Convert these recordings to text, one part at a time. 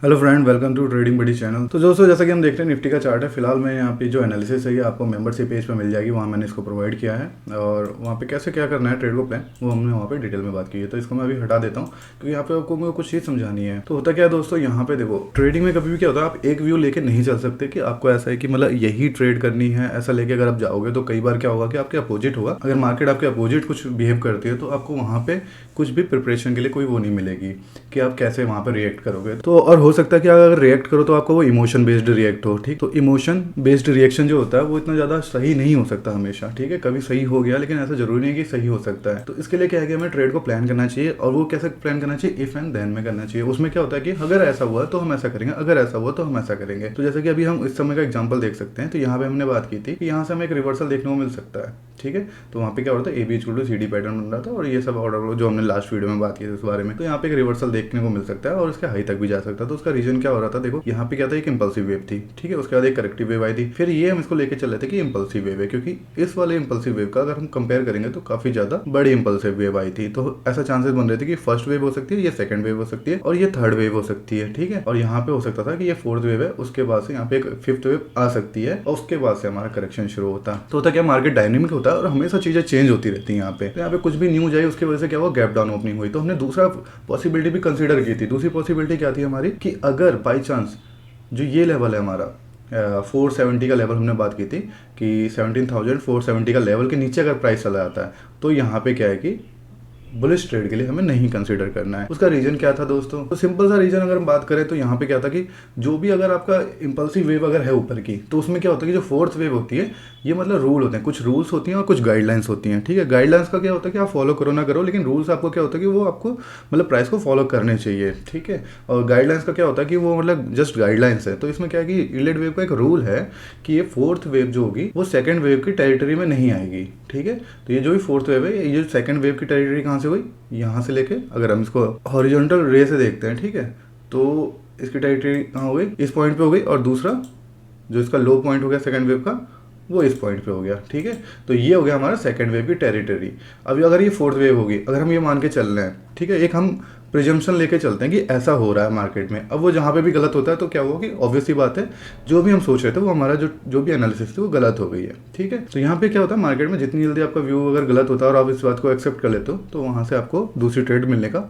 Hello friend, welcome to trading buddy channel. तो दोस्तों, जैसा कि हम देखते हैं निफ्टी का चार्ट है। फिलहाल मैं यहाँ पे जो एनालिसिस है ये आपको मेंबरशिप पेज पे मिल जाएगी, वहाँ मैंने इसको प्रोवाइड किया है और वहाँ पे कैसे क्या करना है ट्रेड को प्लान, वो हमने वहाँ पे डिटेल में बात की है। तो इसको मैं अभी हटा देता हूँ क्योंकि यहाँ पे आपको मुझे कुछ चीज़ समझानी है। तो होता क्या है दोस्तों, यहाँ पे देखो ट्रेडिंग में कभी भी क्या होता है, आप एक व्यू लेके नहीं चल सकते कि आपको ऐसा है कि मतलब यही ट्रेड करनी है, ऐसा लेके अगर आप जाओगे तो कई बार क्या होगा कि आपके अपोजिट होगा। अगर मार्केट आपके अपोजिट कुछ बिहेव करती है तो आपको वहाँ पे कुछ भी प्रिपरेशन के लिए कोई वो नहीं मिलेगी कि आप कैसे वहाँ पे रिएक्ट करोगे। तो और हो सकता है कि अगर रिएक्ट करो तो आपको वो इमोशन बेस्ड रिएक्ट हो, ठीक। तो इमोशन बेस्ड रिएक्शन जो होता है वो इतना ज़्यादा सही नहीं हो सकता हमेशा, ठीक है। कभी सही हो गया लेकिन ऐसा जरूरी नहीं कि सही हो सकता है। तो इसके लिए क्या है कि हमें ट्रेड को प्लान करना चाहिए, और वो कैसे प्लान करना चाहिए, इफ एंड देन में करना चाहिए। उसमें क्या होता है कि अगर ऐसा हुआ तो हम ऐसा करेंगे, अगर ऐसा हुआ तो हम ऐसा करेंगे। तो जैसे कि अभी हम इस समय का एग्जाम्पल देख सकते हैं। तो यहाँ पे हमने बात की थी कि यहाँ से हमें एक रिवर्सल देखने को मिल सकता है, ठीक है। तो वहाँ पे क्या होता है, AB = CD पैटर्न बन रहा था और ये सब ऑर्डर जो हमने लास्ट वीडियो में बात की थी उस बारे में। तो यहाँ पे एक रिवर्सल देखने को मिल सकता है और इसके हाई तक भी जा सकता है। तो उसका रीजन क्या हो रहा था, देखो यहाँ पे क्या था, एक इंपल्सिव वेव थी, ठीक है। उसके बाद एक करेक्टिव वेव आई थी। फिर ये हम इसको लेके चल रहे थे कि इंपल्सिव वेव है, क्योंकि इस वाले इंपल्सिव वेव का अगर हम कंपेयर करेंगे तो काफी ज्यादा बड़ी इंपल्सिव वेव आई थी। तो ऐसा चांसेस बन रहे थे कि फर्स्ट वेव हो सकती है, ये सेकंड वेव हो सकती है और ये थर्ड वेव हो सकती है, ठीक है। और यहाँ पे हो सकता था कि ये फोर्थ वेव है, उसके बाद से यहाँ पे एक फिफ्थ वेव आ सकती है और उसके बाद से हमारा करेक्शन शुरू होता है। तो होता क्या, मार्केट डायनेमिक होता है और हमेशा चीजें चेंज होती रहती है यहाँ पे। तो यहाँ पे कुछ भी न्यूज आई उसकी वजह से क्या हुआ, गैप डाउन ओपनिंग हुई। तो हमने दूसरा पॉसिबिलिटी भी कंसीडर की थी। दूसरी पॉसिबिलिटी क्या थी हमारी, कि अगर बाई चांस जो ये लेवल है हमारा 470 का लेवल, हमने बात की थी कि 17,470 का लेवल के नीचे अगर प्राइस चला जाता है तो यहाँ पे क्या है कि बुलिश ट्रेड के लिए हमें नहीं कंसीडर करना है। उसका रीजन क्या था दोस्तों, तो सिंपल सा रीजन अगर हम बात करें तो यहाँ पे क्या था कि जो भी अगर आपका इंपल्सिव वेव अगर है ऊपर की, तो उसमें क्या होता है कि जो फोर्थ वेव होती है ये मतलब रूल होते हैं, कुछ रूल्स होती हैं और कुछ गाइडलाइंस होती हैं, ठीक है। गाइडलाइंस का क्या होता है कि आप फॉलो करो ना करो, लेकिन रूल्स आपको क्या होता है कि वो आपको मतलब प्राइस को फॉलो करने चाहिए, ठीक है। और गाइडलाइंस का क्या होता है कि वो मतलब जस्ट गाइडलाइंस है। तो इसमें क्या है कि यील्ड वेव का एक रूल है कि ये फोर्थ वेव जो होगी वो सेकंड वेव की टेरिटरी में नहीं आएगी, ठीक है। तो ये जो भी फोर्थ वेव है, ये जो सेकंड वेव की टेरिटरी कहाँ से हुई, यहाँ से लेके अगर हम इसको हॉरिजॉन्टल रे से देखते हैं, ठीक है, तो इसकी टेरिटरी कहाँ हो गई, इस पॉइंट पे हो गई। और दूसरा जो इसका लो पॉइंट हो गया सेकंड वेव का, वो इस पॉइंट पे हो गया, ठीक है। तो ये हो गया हमारा सेकंड वेव की टेरिटरी। अभी अगर ये फोर्थ वेव होगी, अगर हम ये मान के चल रहे हैं, ठीक है, एक हम प्रिजम्पशन लेके चलते हैं कि ऐसा हो रहा है मार्केट में। अब वो जहाँ पे भी गलत होता है तो क्या हुआ कि ऑब्वियस सी बात है, जो भी हम सोच रहे थे वो हमारा जो भी एनालिसिस थी वो गलत हो गई है, ठीक है। तो यहाँ पे क्या होता है, मार्केट में जितनी जल्दी आपका व्यू अगर गलत होता है और आप इस बात को एक्सेप्ट कर लेते हो तो वहाँ से आपको दूसरी ट्रेड मिलने का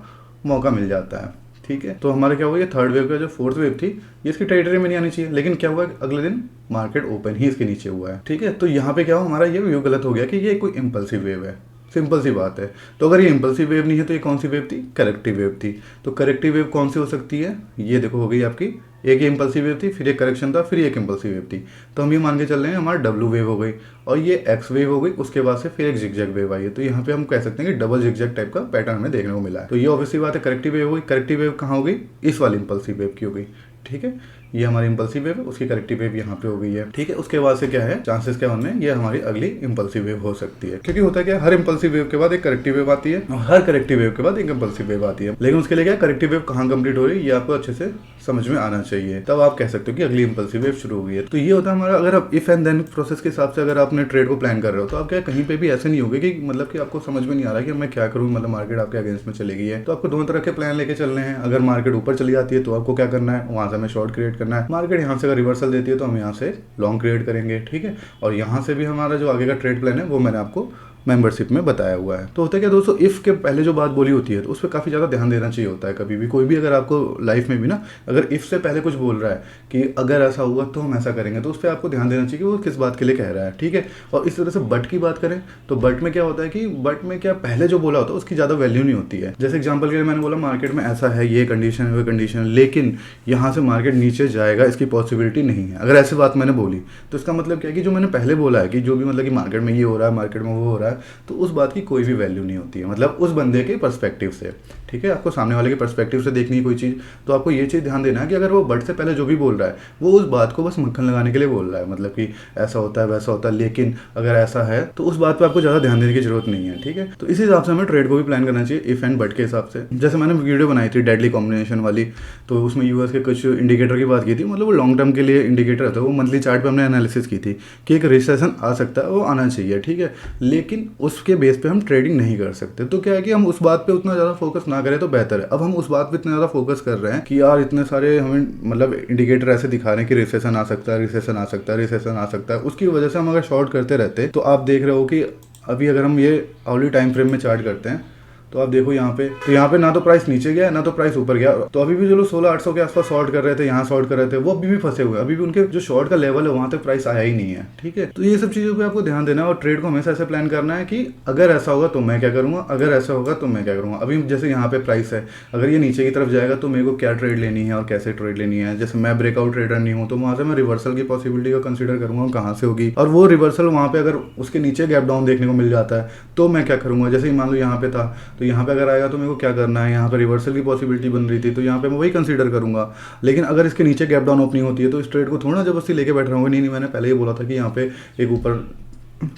मौका मिल जाता है, ठीक है। तो हमारा क्या हुआ, ये थर्ड वेव का जो फोर्थ वेव थी ये इसकी टेरिटरी में नहीं आनी चाहिए, लेकिन क्या हुआ, अगले दिन मार्केट ओपन ही इसके नीचे हुआ है, ठीक है। तो यहाँ पे क्या हुआ, हमारा ये व्यू गलत हो गया कि ये कोई इंपल्सिव वेव है। सिंपल सी बात है। तो अगर ये इंपल्सिव वेव नहीं है तो ये कौन सी वेव थी, करेक्टिव वेव थी। तो करेक्टिव वेव कौन सी हो सकती है, ये देखो हो गई आपकी, एक इंपल्सिव वेव थी, फिर एक करेक्शन था, फिर एक इंपल्सिव वेव थी। तो हम ये मान के चल रहे हैं हमारा डब्ल्यू वेव हो गई और ये एक्स वेव हो गई, उसके बाद से फिर एक जिगजैग वेव आई है। तो यहाँ पे हम कह सकते हैं कि डबल जिगजैग टाइप का पैटर्न हमें देखने को मिला है। तो ये ऑब्वियसली बात है, करेक्टिव वेव हो गई। करेक्टिव वेव कहाँ हो गई, इस वाली इंपल्सिव वेव की हो गई, ठीक है। ये हमारी इंपल्सिव वेव है, उसकी करेक्टिव वेव यहाँ पे हो गई है, ठीक है। उसके बाद से क्या है, चांसेस क्या बनने, ये हमारी अगली इंपल्सिव वेव हो सकती है। क्योंकि होता क्या है, हर इंपल्सिव वेव के बाद एक करेक्टिव वेव आती है और हर करेक्टिव वेव के बाद एक इंपल्सिव वेव आती है। लेकिन उसके लिए क्या, करेक्टिव वेव कहाँ कंप्लीट हो रही है ये आपको अच्छे से समझ में आना चाहिए, तब आप कह सकते हो कि अगली इंपल्सिव वेव शुरू हो गई है। तो ये होता है हमारा, अगर आप इफ एंड देन प्रोसेस के हिसाब से अगर आपने ट्रेड को प्लान कर रहे हो तो आप क्या कहीं पे भी ऐसे नहीं होगे कि मतलब कि आपको समझ में नहीं आ रहा कि मैं क्या करूँ, मतलब मार्केट आपके अगेंस्ट में चली गई है। तो आपको दोनों तरह के प्लान लेके चलने हैं। अगर मार्केट ऊपर चली जाती है तो आपको क्या करना है, वहां से हमें शॉर्ट क्रिएट करना है। मार्केट यहाँ से अगर रिवर्सल देती है तो हम यहाँ से लॉन्ग क्रिएट करेंगे, ठीक है। और यहाँ से भी हमारा जो आगे का ट्रेड प्लान है वो मैंने आपको मेंबरशिप में बताया हुआ है। तो होता है क्या दोस्तों, इफ के पहले जो बात बोली होती है तो उस पर काफ़ी ज़्यादा ध्यान देना चाहिए होता है। कभी भी कोई भी अगर आपको लाइफ में भी ना, अगर इफ से पहले कुछ बोल रहा है कि अगर ऐसा हुआ तो हम ऐसा करेंगे, तो उस पर आपको ध्यान देना चाहिए कि वो किस बात के लिए कह रहा है, ठीक है। और इस तरह से बट की बात करें तो बट में क्या होता है कि बट में क्या पहले जो बोला होता है उसकी ज़्यादा वैल्यू नहीं होती है। जैसे एग्जाम्पल के लिए मैंने बोला मार्केट में ऐसा है, ये कंडीशन है, वो कंडीशन, लेकिन यहाँ से मार्केट नीचे जाएगा इसकी पॉसिबिलिटी नहीं है। अगर ऐसी बात मैंने बोली तो इसका मतलब क्या है कि जो मैंने पहले बोला है कि जो भी मतलब कि मार्केट में ये हो रहा है, मार्केट में वो हो रहा है, तो उस बात की कोई भी वैल्यू नहीं होती है, मतलब उस बंदे के पर्सपेक्टिव से, ठीक है। आपको सामने वाले के पर्सपेक्टिव से देखनी है कोई चीज़, तो आपको ये चीज़ ध्यान देना है कि अगर वो बट से पहले जो भी बोल रहा है वो उस बात को बस मक्खन लगाने के लिए बोल रहा है, मतलब कि ऐसा होता है वैसा होता है, लेकिन अगर ऐसा है तो उस बात पे आपको ज़्यादा ध्यान देने की जरूरत नहीं है, ठीक है। तो इस हिसाब से हमें ट्रेड को भी प्लान करना चाहिए इफ एंड बट के हिसाब से। जैसे मैंने वीडियो बनाई थी डेडली कॉम्बिनेशन वाली, तो उसमें यूएस के कुछ इंडिकेटर की बात की थी, मतलब वो लॉन्ग टर्म के लिए इंडिकेटर था, वो मंथली चार्ट पर हमने एनालिसिस की थी कि एक रिसेशन आ सकता है, वो आना चाहिए, ठीक है। लेकिन लेकिन उसके बेस पे हम ट्रेडिंग नहीं कर सकते। तो क्या है कि हम उस बात पे उतना ज़्यादा फोकस ना करें तो बेहतर है। अब हम उस बात पे इतना ज़्यादा फोकस कर रहे हैं कि यार इतने सारे हमें मतलब इंडिकेटर ऐसे दिखा रहे हैं कि रिसेशन आ सकता है, रिसेशन आ सकता है, रिसेशन आ सकता है, उसकी वजह से हम अगर शॉर्ट करते रहते तो आप देख रहे हो कि अभी अगर हम ये आवर्ली टाइम फ्रेम में चार्ट करते हैं तो आप देखो यहाँ पे, तो यहाँ पे ना तो प्राइस नीचे गया ना तो प्राइस ऊपर गया। तो अभी भी जो लोग 16,800 के आसपास शॉर्ट कर रहे थे, यहाँ शॉर्ट कर रहे थे, वो अभी भी फंसे हुए हैं। अभी भी उनके जो शॉर्ट का लेवल है वहाँ तक प्राइस आया ही नहीं है। ठीक है, तो ये सब चीज़ों पे आपको ध्यान देना है और ट्रेड को हमेशा ऐसे प्लान करना है कि अगर ऐसा होगा तो मैं क्या करूँगा, अगर ऐसा होगा तो मैं क्या करूँगा। अभी जैसे यहाँ पे प्राइस है, अगर ये नीचे की तरफ जाएगा तो मेरे को क्या ट्रेड लेनी है और कैसे ट्रेड लेनी है। जैसे मैं ब्रेकआउट ट्रेडर नहीं हूँ तो वहाँ से मैं रिवर्सल की पॉसिबिलिटी को कंसिडर करूँगा कहाँ से होगी, और वो रिवर्सल वहाँ पे अगर उसके नीचे गैप डाउन देखने को मिल जाता है तो मैं क्या करूँगा। जैसे मान लो यहाँ पे था तो यहाँ पे अगर आएगा तो मेरे को क्या करना है, यहाँ पे रिवर्सल की पॉसिबिलिटी बन रही थी तो यहाँ पे मैं वही कंसीडर करूंगा। लेकिन अगर इसके नीचे गैप डाउन ओपनिंग होती है तो इस ट्रेड को थोड़ा जबरदस्ती लेके बैठ रहा हूँ। नहीं, मैंने पहले ही बोला था कि यहाँ पे एक ऊपर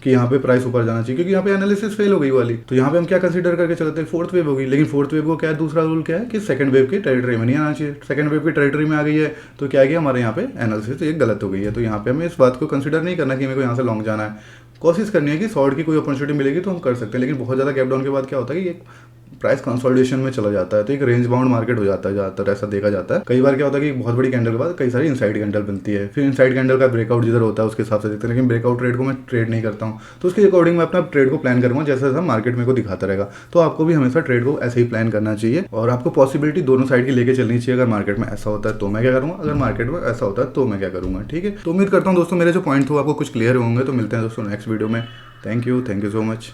कि यहाँ पे प्राइस ऊपर जाना चाहिए, क्योंकि यहाँ पे एनालिसिस फेल हो गई वाली। तो यहाँ पे हम क्या कंसीडर करके चलते हैं, फोर्थ वेव होगी। लेकिन फोर्थ वेव को क्या है, दूसरा रूल क्या है कि सेकंड वेव की टेरिटरी में नहीं आना चाहिए। सेकंड वेव की टेरिटरी में आ गई है तो क्या है कि हमारे यहाँ पे एनालिसिस एक गलत हो गई है। तो यहाँ पे हमें इस बात को कंसीडर नहीं करना कि मेरे को यहाँ से लॉन्ग जाना है। कोशिश करनी है कि शॉर्ट की कोई अपॉर्चुनिटी मिलेगी तो हम कर सकते हैं। लेकिन बहुत ज़्यादा गैप डाउन के बाद क्या होता है कि एक प्राइस कंसोलिडेशन में चला जाता है, तो एक रेंज बाउंड मार्केट हो जाता है ज़्यादातर, ऐसा देखा जाता है। कई बार क्या होता है कि बहुत बड़ी कैंडल के बाद कई सारी इनसाइड कैंडल बनती है, फिर इनसाइड कैंडल का ब्रेकआउट जिधर होता है उसके हिसाब से देखते हैं। लेकिन ब्रेकआउट ट्रेड को मैं ट्रेड नहीं करता हूँ, तो उसके अकॉर्डिंग मैं अपना ट्रेड को प्लान करूँगा जैसा जैसा मार्केट मेरे को दिखाता रहेगा। तो आपको भी हमेशा ट्रेड को ऐसे ही प्लान करना चाहिए और आपको पॉसिबिलिटी दोनों साइड की लेके चलनी चाहिए। अगर मार्केट में ऐसा होता है तो मैं क्या करूँगा, अगर मार्केट में ऐसा होता है तो मैं क्या करूँगा। ठीक है, तो उम्मीद करता हूँ दोस्तों मेरे जो पॉइंट थे आपको कुछ क्लियर होंगे। तो मिलते हैं दोस्तों नेक्स्ट वीडियो में। Thank you so much.